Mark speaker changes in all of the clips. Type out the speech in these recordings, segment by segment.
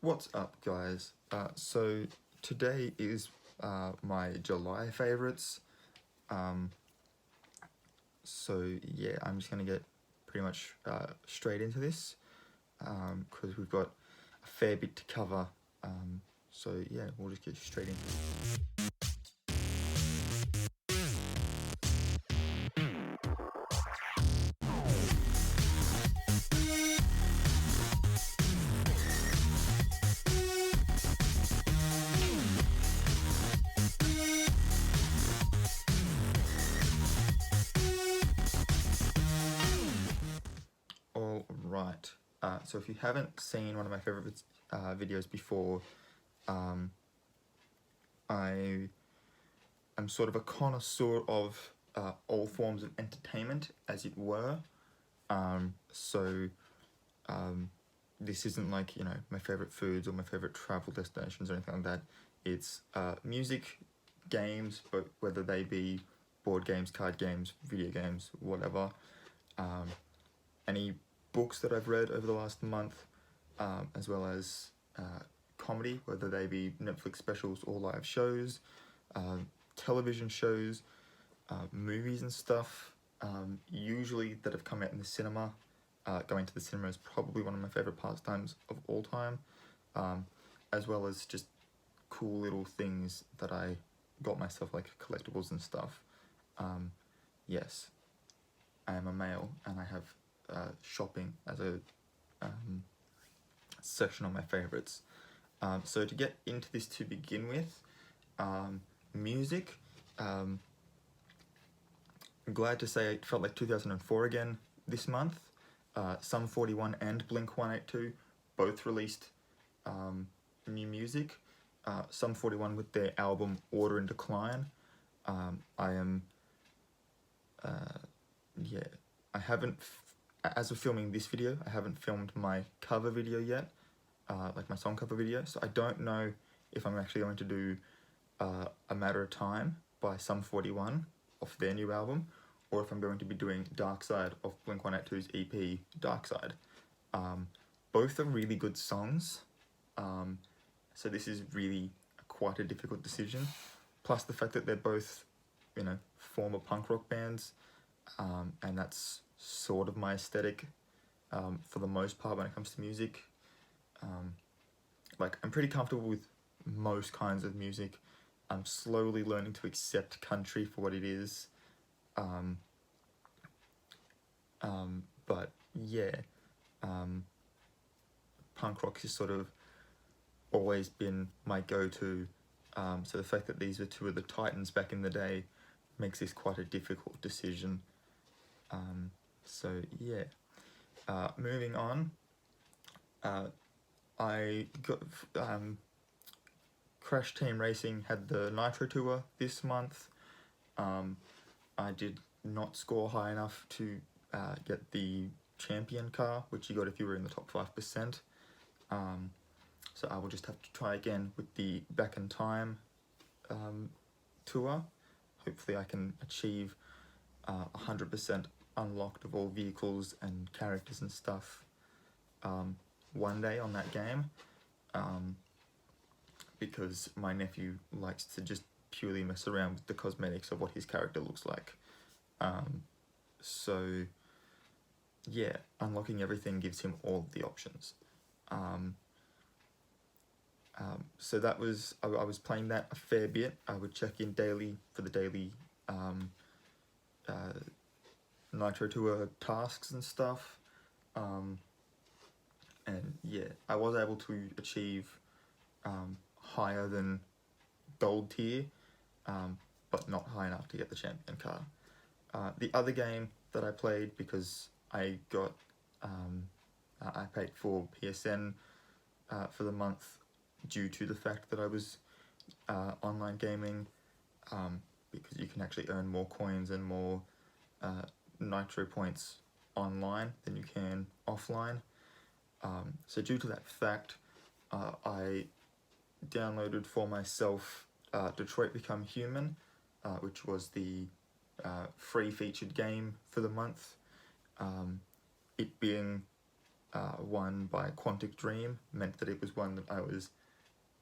Speaker 1: What's up, guys? So today is my July favorites. Um, so yeah, I'm just gonna get pretty much straight into this because we've got a fair bit to cover. So yeah, we'll just get straight into it. All right. So if you haven't seen one of my favorite videos before, um, I am sort of a connoisseur of all forms of entertainment, as it were. So this isn't like, my favorite foods or my favorite travel destinations or anything like that. It's music, games, but whether they be board games, card games, video games, whatever. Any books that I've read over the last month, as well as comedy, whether they be Netflix specials or live shows, television shows, movies and stuff, usually that have come out in the cinema. Going to the cinema is probably one of my favorite pastimes of all time, as well as just cool little things that I got myself, like collectibles and stuff. Yes, I am a male and I have shopping as a section of my favorites. So to get into this to begin with, music, I'm glad to say it felt like 2004 again this month. Sum 41 and Blink 182 both released new music. Sum 41 with their album Order in Decline. I haven't, as of filming this video, I haven't filmed my cover video yet, like my song cover video, so I don't know if I'm actually going to do A Matter of Time by Sum 41 off their new album, or if I'm going to be doing Dark Side of Blink 182's EP, Dark Side. Both are really good songs, so this is really quite a difficult decision. Plus the fact that they're both, former punk rock bands, and that's sort of my aesthetic for the most part when it comes to music. Like, I'm pretty comfortable with most kinds of music. I'm slowly learning to accept country for what it is. But yeah, punk rock has sort of always been my go-to. So the fact that these are two of the titans back in the day makes this quite a difficult decision. So yeah, moving on. I got Crash Team Racing had the Nitro Tour this month. I did not score high enough to get the champion car, which you got if you were in the top 5%. So I will just have to try again with the Back in Time tour. Hopefully I can achieve 100% unlocked of all vehicles and characters and stuff one day on that game, because my nephew likes to just purely mess around with the cosmetics of what his character looks like. So yeah, unlocking everything gives him all the options. So that was, I was playing that a fair bit. I would check in daily for the daily Nitro Tour tasks and stuff. And yeah, I was able to achieve higher than gold tier, but not high enough to get the champion car. The other game that I played, because I got, I paid for PSN for the month due to the fact that I was online gaming, because you can actually earn more coins and more Nitro points online than you can offline. So due to that fact, I downloaded for myself Detroit Become Human, which was the free featured game for the month. It being one by Quantic Dream meant that it was one that I was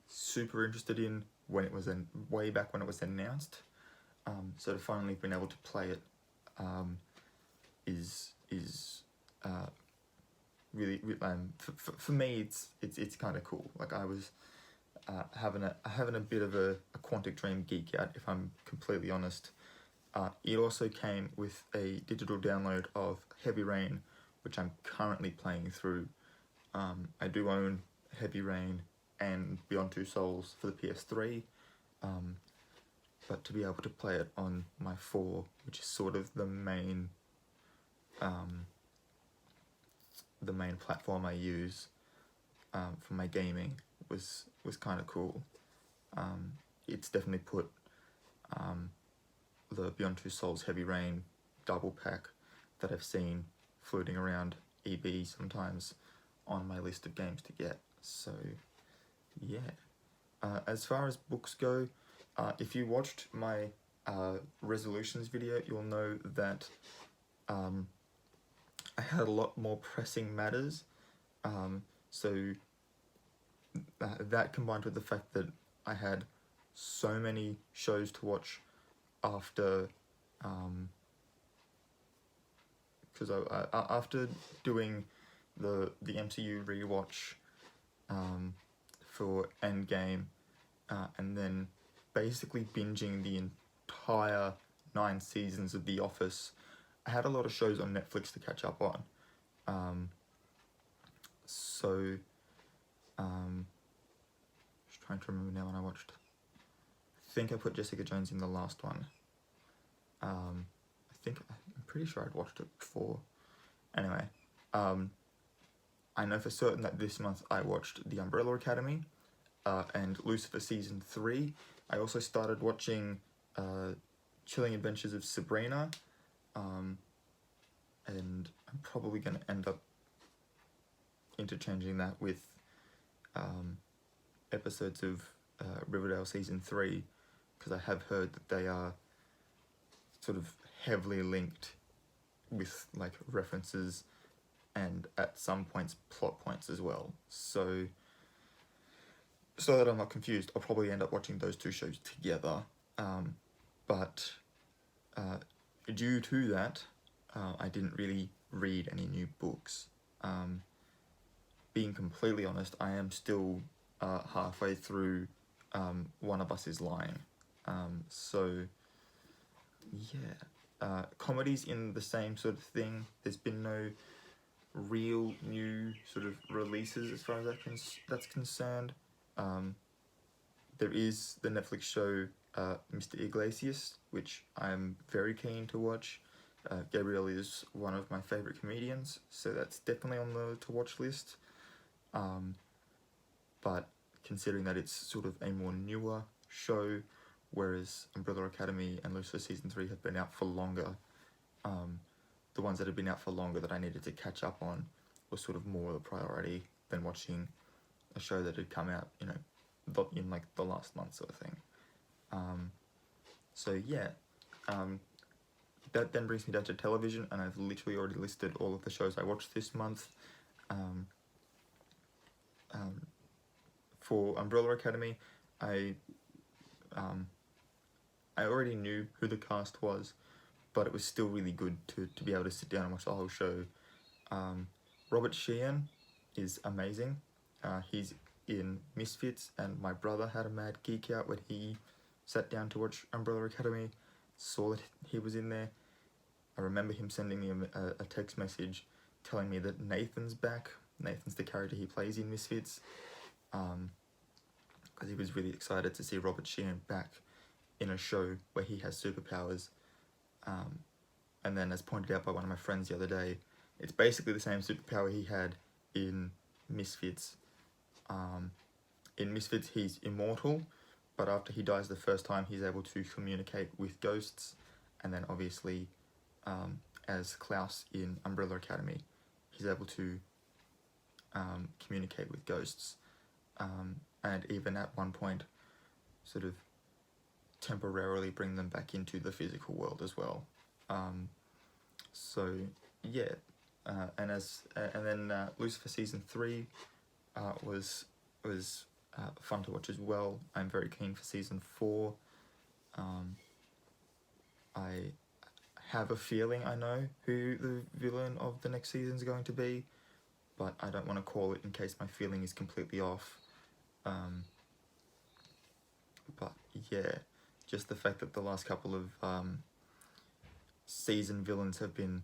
Speaker 1: super interested in when it was way back when it was announced. So to finally been able to play it is really for me it's kind of cool. Like I was having a bit of a Quantic Dream geek out, if I'm completely honest. It also came with a digital download of Heavy Rain, which I'm currently playing through. I do own Heavy Rain and Beyond Two Souls for the PS3, but to be able to play it on my 4, which is sort of the main platform I use for my gaming, was kind of cool. It's definitely put the Beyond Two Souls Heavy Rain double pack that I've seen floating around EB sometimes on my list of games to get. So yeah, as far as books go, if you watched my resolutions video, you'll know that I had a lot more pressing matters. So that combined with the fact that I had so many shows to watch after, because after doing the MCU rewatch for Endgame, and then basically binging the entire 9 seasons of The Office, I had a lot of shows on Netflix to catch up on. Just trying to remember now when I watched. I think I put Jessica Jones in the last one. I'm pretty sure I'd watched it before. Anyway, I know for certain that this month I watched The Umbrella Academy and Lucifer Season 3. I also started watching Chilling Adventures of Sabrina, and I'm probably going to end up interchanging that with episodes of Riverdale Season 3, because I have heard that they are sort of heavily linked with like references and at some points plot points as well. So that I'm not confused, I'll probably end up watching those 2 shows together. But due to that, I didn't really read any new books. Being completely honest, I am still halfway through One of Us is Lying. So yeah, comedies in the same sort of thing. There's been no real new sort of releases as far as that's concerned. There is the Netflix show Mr. Iglesias, which I'm very keen to watch. Gabriel is one of my favourite comedians, so that's definitely on the to-watch list. But considering that it's sort of a more newer show, whereas Umbrella Academy and Lucifer Season 3 have been out for longer, the ones that have been out for longer that I needed to catch up on was sort of more the priority than watching a show that had come out, in like the last month sort of thing. So yeah, that then brings me down to television, and I've literally already listed all of the shows I watched this month. For Umbrella Academy, I already knew who the cast was, but it was still really good to be able to sit down and watch the whole show. Robert Sheehan is amazing. He's in Misfits, and my brother had a mad geek out when he sat down to watch Umbrella Academy, saw that he was in there. I remember him sending me a text message telling me that Nathan's back. Nathan's the character he plays in Misfits, because he was really excited to see Robert Sheehan back in a show where he has superpowers. And then, as pointed out by one of my friends the other day, it's basically the same superpower he had in Misfits. In Misfits, he's immortal, but after he dies the first time, he's able to communicate with ghosts. And then, obviously, as Klaus in Umbrella Academy, he's able to communicate with ghosts. And even at one point, sort of temporarily bring them back into the physical world as well. So yeah, and then Lucifer season 3 was fun to watch as well. I'm very keen for season 4. I have a feeling I know who the villain of the next season is going to be, but I don't want to call it in case my feeling is completely off. But yeah, just the fact that the last couple of season villains have been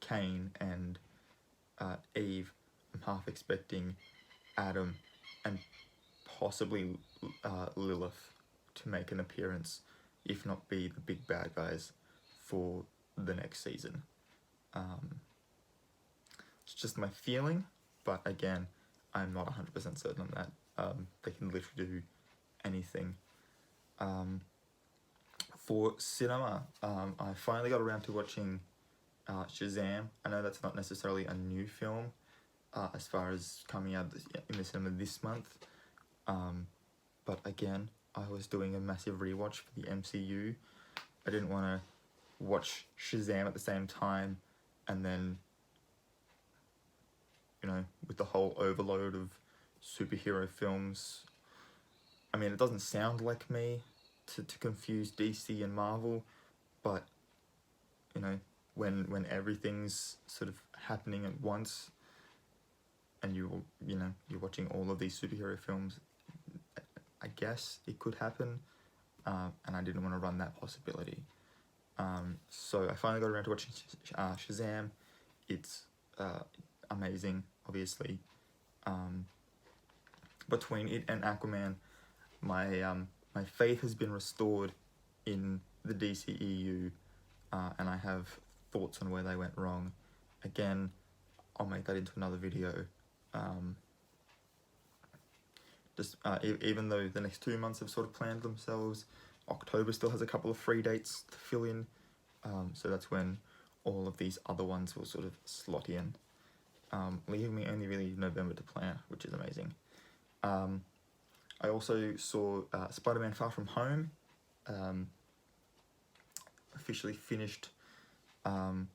Speaker 1: Cain and Eve. I'm half expecting Adam and possibly Lilith to make an appearance, if not be the big bad guys for the next season. It's just my feeling, but again, I'm not 100% certain on that. They can literally do anything. For cinema, I finally got around to watching Shazam. I know that's not necessarily a new film as far as coming out in the cinema this month, but again, I was doing a massive rewatch for the MCU. I didn't want to watch Shazam at the same time, and then, you know, with the whole overload of superhero films. I mean, it doesn't sound like me to confuse DC and Marvel, but, you know, when everything's sort of happening at once, and you're watching all of these superhero films, I guess it could happen, and I didn't want to run that possibility. So I finally got around to watching Shazam. It's amazing, obviously. Between it and Aquaman, my faith has been restored in the DCEU, and I have thoughts on where they went wrong. Again, I'll make that into another video. Even though the next 2 months have sort of planned themselves, October still has a couple of free dates to fill in, so that's when all of these other ones will sort of slot in, leaving me only really November to plan, which is amazing. I also saw Spider-Man Far From Home. Officially finished the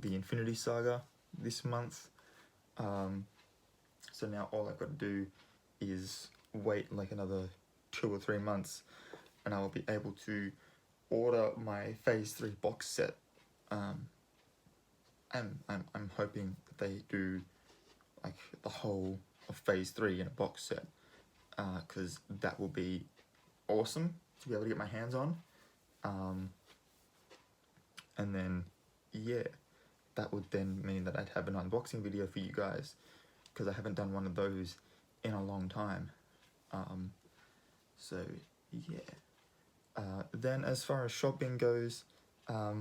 Speaker 1: Infinity Saga this month. So now all I've got to do is wait like another 2 or 3 months, and I will be able to order my Phase 3 box set. And I'm hoping that they do like the whole of Phase 3 in a box set, because that will be awesome to be able to get my hands on. And then, yeah, that would then mean that I'd have an unboxing video for you guys, because I haven't done one of those in a long time. So, yeah. Then as far as shopping goes, I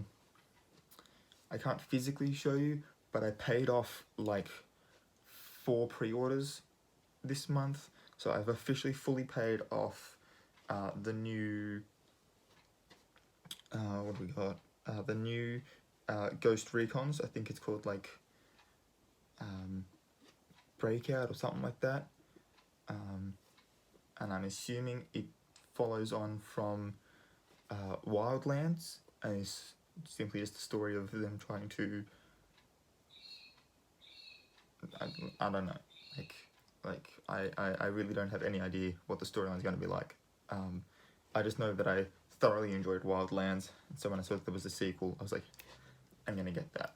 Speaker 1: can't physically show you, but I paid off like 4 pre-orders this month. So I've officially fully paid off the new, what have we got? The new Ghost Recons. I think it's called like Breakout or something like that. And I'm assuming it follows on from Wildlands, and it's simply just a story of them trying to, I don't know, I really don't have any idea what the storyline is going to be like. I just know that I thoroughly enjoyed Wildlands, and so when I saw that there was a sequel, I was like, I'm going to get that.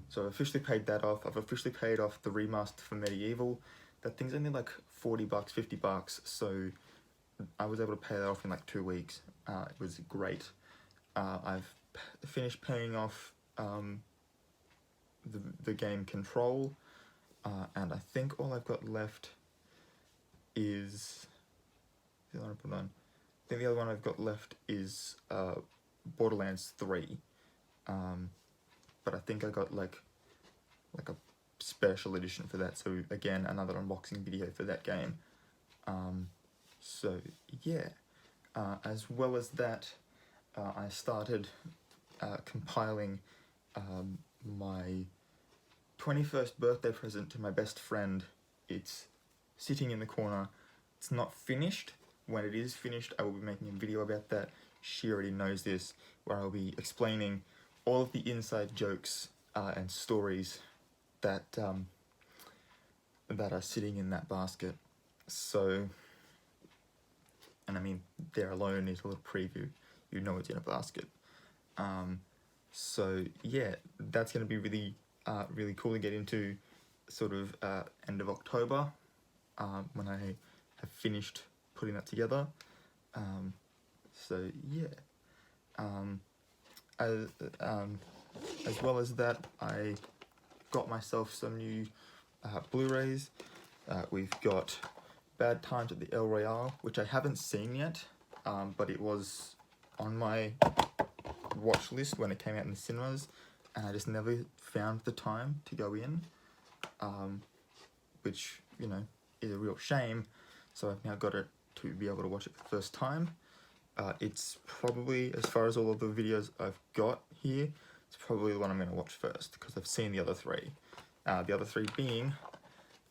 Speaker 1: So I've officially paid that off. I've officially paid off the remaster for Medieval. That thing's only like $40, $50, so I was able to pay that off in like 2 weeks. It was great. I've finished paying off the game Control, and I think all I've got left is the other one. I think the other one I've got left is Borderlands 3. But I think I got like a special edition for that, so again, another unboxing video for that game. So yeah, as well as that, I started compiling my 21st birthday present to my best friend. It's sitting in the corner. It's not finished. When it is finished, I will be making a video about that. She already knows this, where I'll be explaining all of the inside jokes and stories that that are sitting in that basket. So, and I mean, there alone is a little preview. You know it's in a basket. So yeah, that's going to be really, really cool to get into sort of end of October when I have finished putting that together. So yeah, as well as that, I got myself some new Blu-rays. We've got Bad Times at the El Royale, which I haven't seen yet, but it was on my watch list when it came out in the cinemas, and I just never found the time to go in, which, you know, is a real shame. So I've now got it to be able to watch it for the first time. It's probably, as far as all of the videos I've got here, it's probably the one I'm going to watch first, because I've seen the other three. The other three being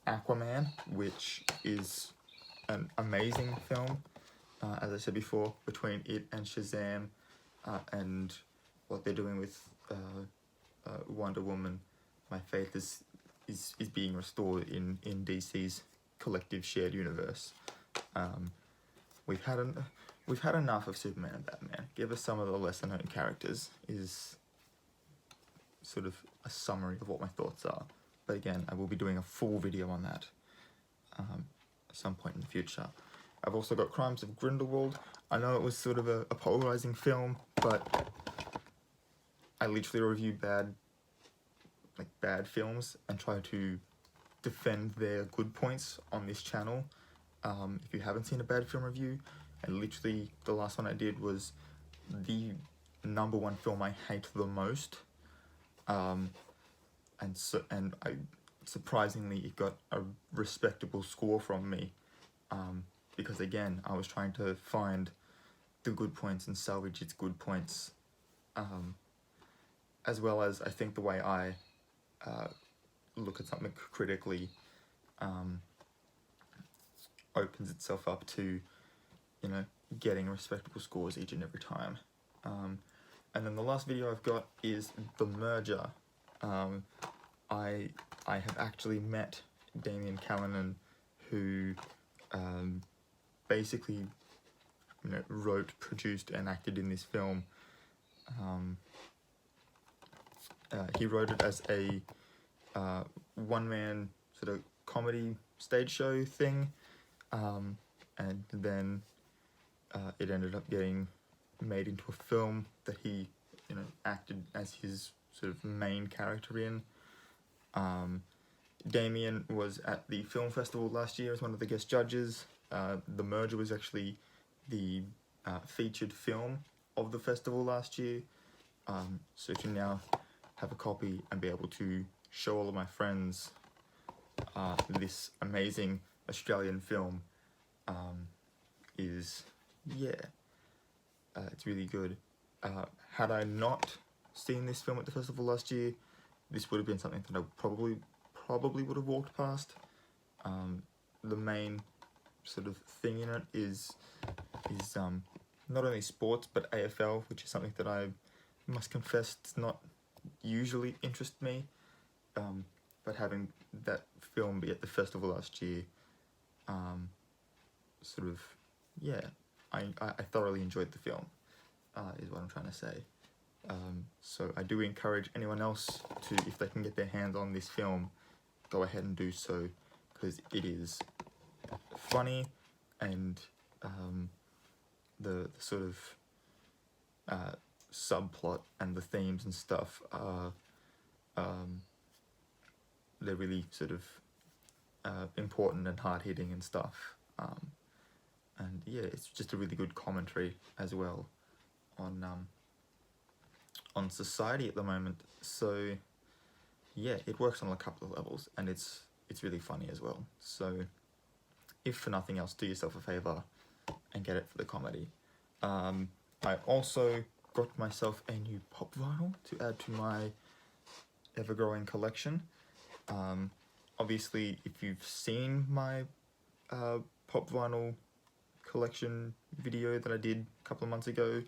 Speaker 1: Aquaman, which is an amazing film, as I said before, between it and Shazam, and what they're doing with Wonder Woman. My faith is being restored in DC's collective shared universe. We've had enough of Superman and Batman. Give us some of the lesser known characters, is sort of a summary of what my thoughts are. But again, I will be doing a full video on that at some point in the future. I've also got Crimes of Grindelwald. I know it was sort of a polarizing film, but I literally review bad films and try to defend their good points on this channel. If you haven't seen a bad film review, and literally the last one I did was the #1 film I hate the most, and I surprisingly it got a respectable score from me, because again I was trying to find the good points and salvage its good points, as well as I think the way I look at something critically opens itself up to, you know, getting respectable scores each and every time. And then the last video I've got is The Merger. I have actually met Damien Callanan, who basically, you know, wrote, produced, and acted in this film. He wrote it as a one-man sort of comedy stage show thing, and then it ended up getting made into a film that he, you know, acted as his sort of main character in. Damien was at the film festival last year as one of the guest judges. The Merger was actually the featured film of the festival last year, so to now have a copy and be able to show all of my friends this amazing Australian film is, yeah, it's really good. Had I not seen this film at the festival last year, this would have been something that I probably would have walked past. The main sort of thing in it is not only sports but AFL, which is something that I must confess does not usually interest me. But having that film be at the festival last year, sort of, yeah, I thoroughly enjoyed the film, is what I'm trying to say. So I do encourage anyone else to, if they can get their hands on this film, go ahead and do so, because it is funny, and the sort of subplot and the themes and stuff are they're really sort of important and hard-hitting and stuff, and yeah, it's just a really good commentary as well on society at the moment. So yeah, it works on a couple of levels, and it's really funny as well. So if for nothing else, do yourself a favor and get it for the comedy. I also got myself a new pop vinyl to add to my ever-growing collection. Obviously, if you've seen my pop vinyl collection video that I did a couple of months ago,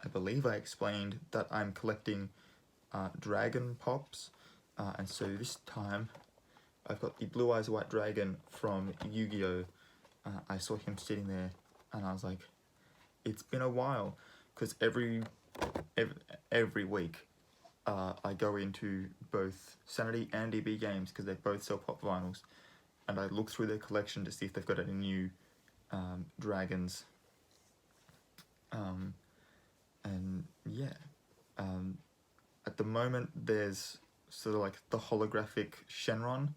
Speaker 1: I believe I explained that I'm collecting dragon pops, and so this time I've got the Blue Eyes White Dragon from Yu-Gi-Oh! I saw him sitting there and I was like, it's been a while, because every week I go into both Sanity and DB Games, because they both sell pop vinyls, and I look through their collection to see if they've got any new dragons. And yeah, at the moment there's sort of like the holographic Shenron.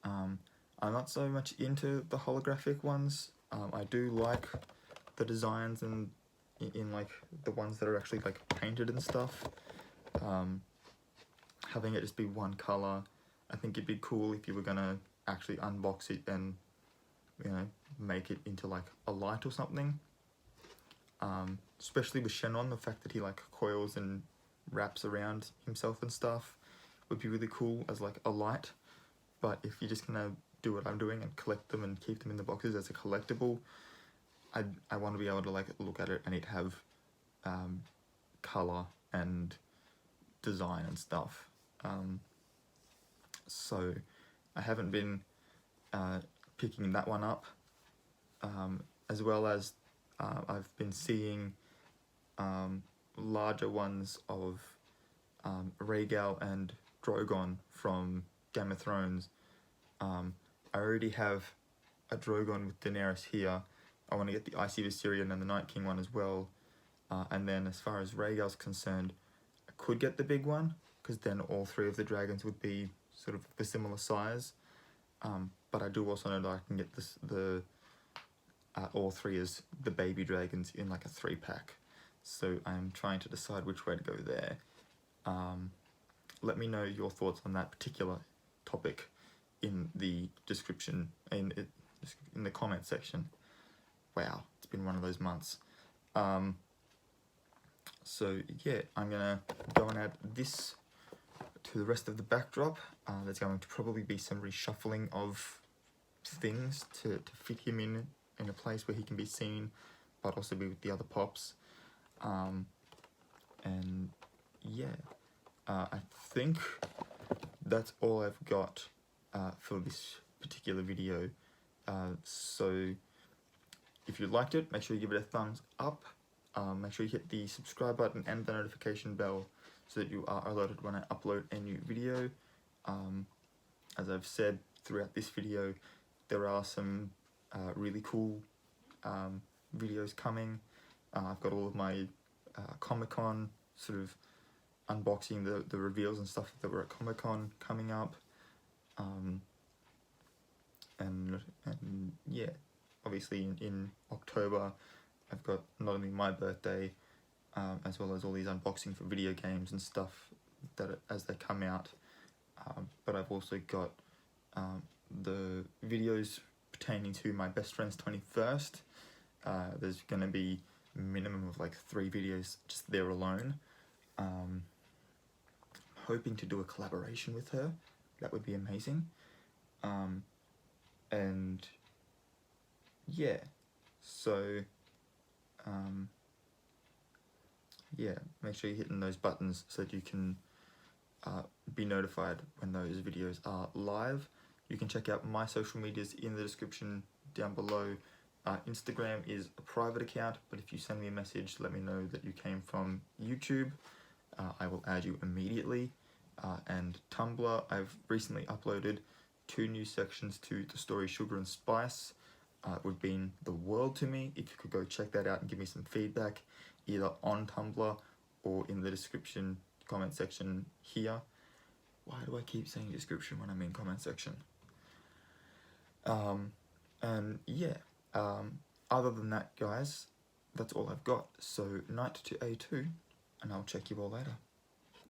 Speaker 1: I'm not so much into the holographic ones. I do like the designs and in like the ones that are actually like painted and stuff. Having it just be one color, I think it'd be cool if you were gonna actually unbox it and, you know, make it into like a light or something. Especially with Shenron, the fact that he like coils and wraps around himself and stuff would be really cool as like a light. But if you're just gonna do what I'm doing and collect them and keep them in the boxes as a collectible, I want to be able to like look at it and it have color and design and stuff. So I haven't been picking that one up, as well as I've been seeing larger ones of Rhaegal and Drogon from Game of Thrones. I already have a Drogon with Daenerys here. I want to get the Icy Viserion and the Night King one as well. And then as far as Rhaegal's concerned, I could get the big one, because then all three of the dragons would be sort of a similar size. But I do also know that I can get all three as the baby dragons in like a 3-pack. So I'm trying to decide which way to go there. Let me know your thoughts on that particular topic in the description, in the comment section. Wow, it's been one of those months. So yeah, I'm gonna go and add this to the rest of the backdrop. There's going to probably be some reshuffling of things to fit him in a place where he can be seen, but also be with the other pops. And yeah, I think that's all I've got for this particular video. So if you liked it, make sure you give it a thumbs up. Make sure you hit the subscribe button and the notification bell so that you are alerted when I upload a new video. As I've said throughout this video, there are some really cool videos coming. I've got all of my Comic-Con sort of unboxing, the reveals and stuff that were at Comic-Con coming up. And yeah, obviously in October I've got not only my birthday, as well as all these unboxing for video games and stuff that as they come out, but I've also got the videos pertaining to my best friend's 21st. There's going to be a minimum of like 3 videos just there alone. Hoping to do a collaboration with her. That would be amazing. And yeah, so yeah, make sure you're hitting those buttons so that you can be notified when those videos are live. You can check out my social medias in the description down below. Instagram is a private account, but if you send me a message, let me know that you came from YouTube. I will add you immediately. And Tumblr, I've recently uploaded 2 new sections to the story Sugar and Spice. It would mean the world to me if you could go check that out and give me some feedback, either on Tumblr or in the description comment section here. Why do I keep saying description when I mean comment section? And yeah, other than that, guys, that's all I've got. So night to A2, and I'll check you all later.